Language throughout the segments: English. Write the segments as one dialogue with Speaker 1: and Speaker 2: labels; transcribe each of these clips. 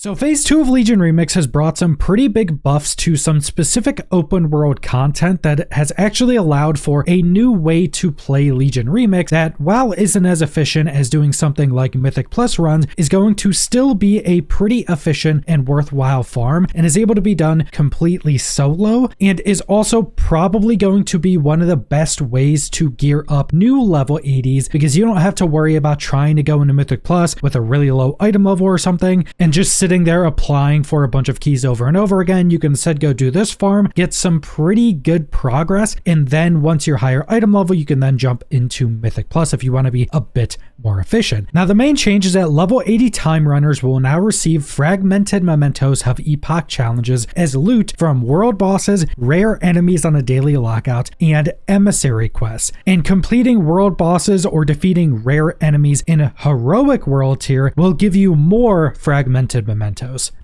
Speaker 1: So Phase 2 of Legion Remix has brought some pretty big buffs to some specific open world content that has actually allowed for a new way to play Legion Remix that, while isn't as efficient as doing something like Mythic Plus runs, is going to still be a pretty efficient and worthwhile farm, and is able to be done completely solo, and is also probably going to be one of the best ways to gear up new level 80s, because you don't have to worry about trying to go into Mythic Plus with a really low item level or something and just sitting there applying for a bunch of keys over and over again. You can instead go do this farm, get some pretty good progress, and then once you're higher item level, you can then jump into Mythic Plus if you want to be a bit more efficient. Now, the main change is that level 80 time runners will now receive fragmented mementos of epoch challenges as loot from world bosses, rare enemies on a daily lockout, and emissary quests. And completing world bosses or defeating rare enemies in heroic world tier will give you more fragmented mementos.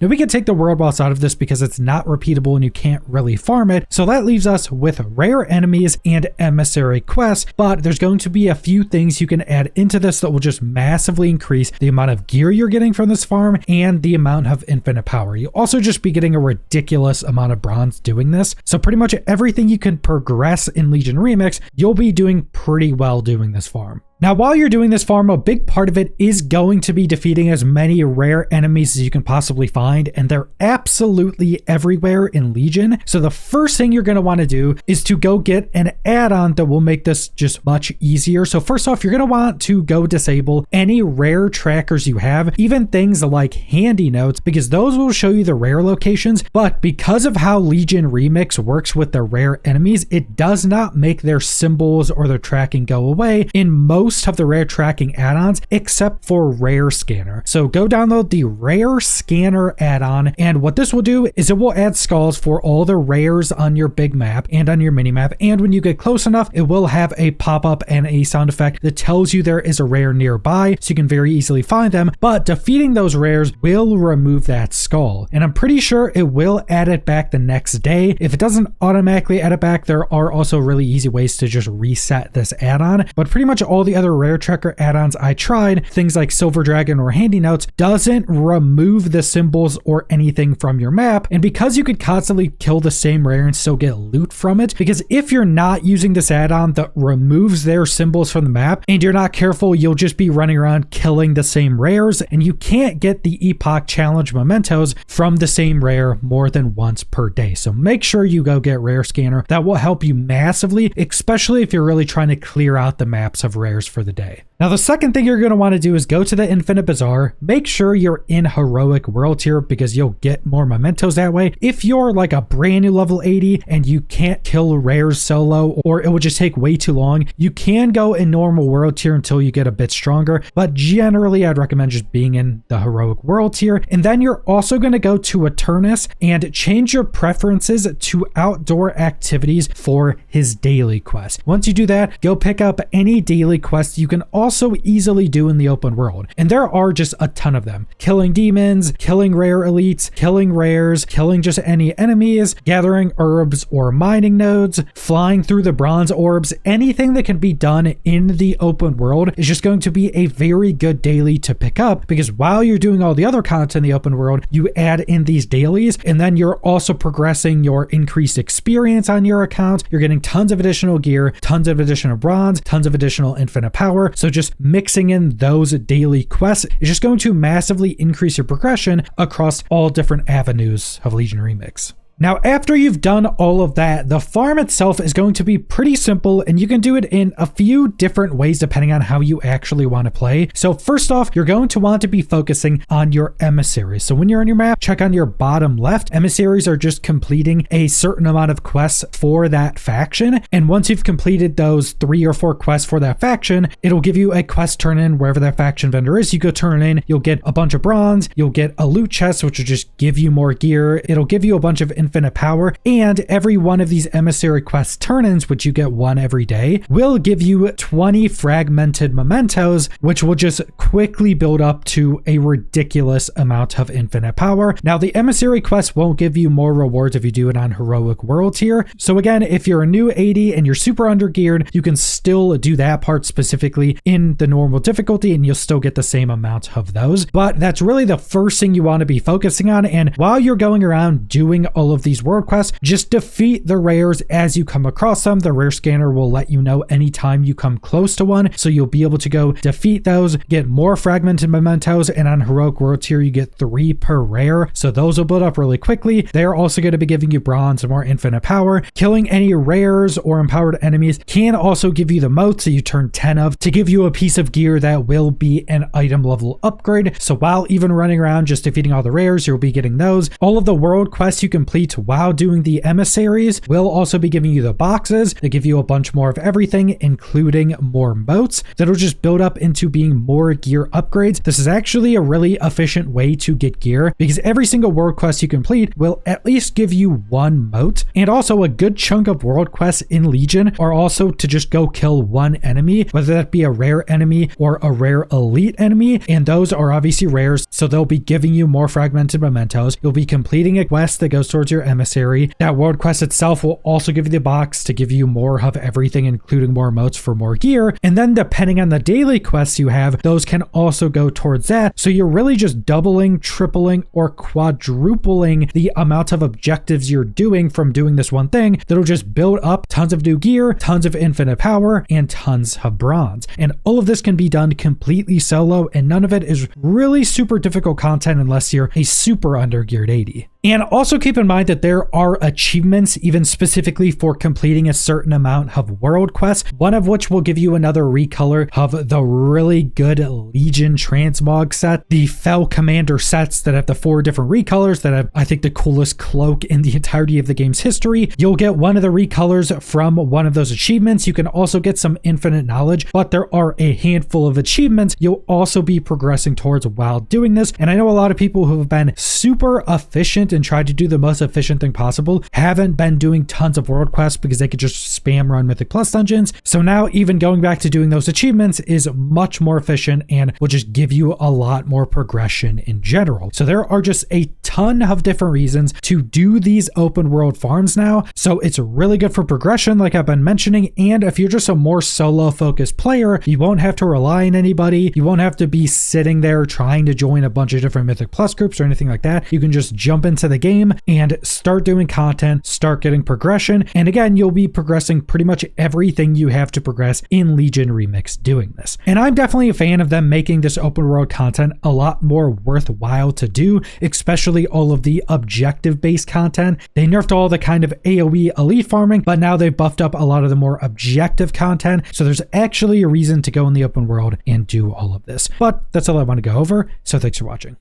Speaker 1: Now, we can take the world boss out of this because it's not repeatable and you can't really farm it, so that leaves us with rare enemies and emissary quests, but there's going to be a few things you can add into this that will just massively increase the amount of gear you're getting from this farm and the amount of infinite power. You'll also just be getting a ridiculous amount of bronze doing this, so pretty much everything you can progress in Legion Remix, you'll be doing pretty well doing this farm. Now, while you're doing this farm, a big part of it is going to be defeating as many rare enemies as you can possibly find, and they're absolutely everywhere in Legion. So the first thing you're going to want to do is to go get an add-on that will make this just much easier. So first off, you're going to want to go disable any rare trackers you have, even things like handy notes, because those will show you the rare locations. But because of how Legion Remix works with the rare enemies, it does not make their symbols or their tracking go away in most of the rare tracking add-ons except for Rare Scanner. So go download the Rare Scanner add-on, and what this will do is it will add skulls for all the rares on your big map and on your mini map, and when you get close enough, it will have a pop-up and a sound effect that tells you there is a rare nearby, so you can very easily find them. But defeating those rares will remove that skull, and I'm pretty sure it will add it back the next day. If it doesn't automatically add it back, there are also really easy ways to just reset this add-on, but pretty much all the other rare tracker add-ons I tried, things like Silver Dragon or Handy Notes, doesn't remove the symbols or anything from your map. And because you could constantly kill the same rare and still get loot from it, because if you're not using this add-on that removes their symbols from the map and you're not careful, you'll just be running around killing the same rares, and you can't get the epoch challenge mementos from the same rare more than once per day. So make sure you go get Rare Scanner. That will help you massively, especially if you're really trying to clear out the maps of rares for the day. Now, the second thing you're going to want to do is go to the Infinite Bazaar. Make sure you're in heroic world tier because you'll get more mementos that way. If you're like a brand new level 80 and you can't kill rares solo, or it will just take way too long, you can go in normal world tier until you get a bit stronger, but generally I'd recommend just being in the heroic world tier. And then you're also going to go to Eternus and change your preferences to outdoor activities for his daily quest. Once you do that, go pick up any daily quests you can also easily do in the open world, and there are just a ton of them. Killing demons, killing rare elites, killing rares, killing just any enemies, gathering herbs or mining nodes, flying through the bronze orbs, anything that can be done in the open world is just going to be a very good daily to pick up, because while you're doing all the other content in the open world, you add in these dailies, and then you're also progressing your increased experience on your account. You're getting tons of additional gear, tons of additional bronze, tons of additional infinite power. So just mixing in those daily quests is just going to massively increase your progression across all different avenues of Legion Remix. Now, after you've done all of that, the farm itself is going to be pretty simple, and you can do it in a few different ways depending on how you actually want to play. So first off, you're going to want to be focusing on your emissaries. So when you're on your map, check on your bottom left. Emissaries are just completing a certain amount of quests for that faction. And once you've completed those 3 or 4 quests for that faction, it'll give you a quest turn in wherever that faction vendor is. You go turn in, you'll get a bunch of bronze, you'll get a loot chest, which will just give you more gear. It'll give you a bunch of infinite power, and every one of these emissary quest turn-ins, which you get one every day, will give you 20 fragmented mementos, which will just quickly build up to a ridiculous amount of infinite power. Now, the emissary quest won't give you more rewards if you do it on heroic world tier. So again, if you're a new AD and you're super undergeared, you can still do that part specifically in the normal difficulty and you'll still get the same amount of those. But that's really the first thing you want to be focusing on. And while you're going around doing all of these world quests, just defeat the rares as you come across them. The rare scanner will let you know anytime you come close to one. So you'll be able to go defeat those, get more fragmented mementos, and on heroic world tier, you get 3 per rare. So those will build up really quickly. They're also going to be giving you bronze and more infinite power. Killing any rares or empowered enemies can also give you the motes that you turn 10 of to give you a piece of gear that will be an item level upgrade. So while even running around just defeating all the rares, you'll be getting those. All of the world quests you complete while doing the emissaries will also be giving you the boxes that give you a bunch more of everything, including more motes that'll just build up into being more gear upgrades. This is actually a really efficient way to get gear because every single world quest you complete will at least give you 1 mote, and also a good chunk of world quests in Legion are also to just go kill 1 enemy, whether that be a rare enemy or a rare elite enemy, and those are obviously rares, so they'll be giving you more fragmented mementos. You'll be completing a quest that goes towards your emissary. That world quest itself will also give you the box to give you more of everything, including more motes for more gear, and then depending on the daily quests you have, those can also go towards that. So you're really just doubling, tripling, or quadrupling the amount of objectives you're doing from doing this one thing that'll just build up tons of new gear, tons of infinite power, and tons of bronze. And all of this can be done completely solo, and none of it is really super difficult content unless you're a super undergeared AD. And also keep in mind that there are achievements even specifically for completing a certain amount of world quests, one of which will give you another recolor of the really good Legion transmog set, the Fell Commander sets that have the 4 different recolors that have, I think, the coolest cloak in the entirety of the game's history. You'll get one of the recolors from one of those achievements. You can also get some infinite knowledge, but there are a handful of achievements you'll also be progressing towards while doing this. And I know a lot of people who have been super efficient and tried to do the most efficient thing possible haven't been doing tons of world quests because they could just spam run Mythic Plus dungeons. So now even going back to doing those achievements is much more efficient and will just give you a lot more progression in general. So there are just a ton of different reasons to do these open world farms now. So it's really good for progression, like I've been mentioning. And if you're just a more solo focused player, you won't have to rely on anybody. You won't have to be sitting there trying to join a bunch of different Mythic Plus groups or anything like that. You can just jump into the game and start doing content, start getting progression. And again, you'll be progressing pretty much everything you have to progress in Legion Remix doing this. And I'm definitely a fan of them making this open world content a lot more worthwhile to do, especially all of the objective based content. They nerfed all the kind of AoE elite farming, but now they've buffed up a lot of the more objective content. So there's actually a reason to go in the open world and do all of this. But that's all I want to go over. So thanks for watching.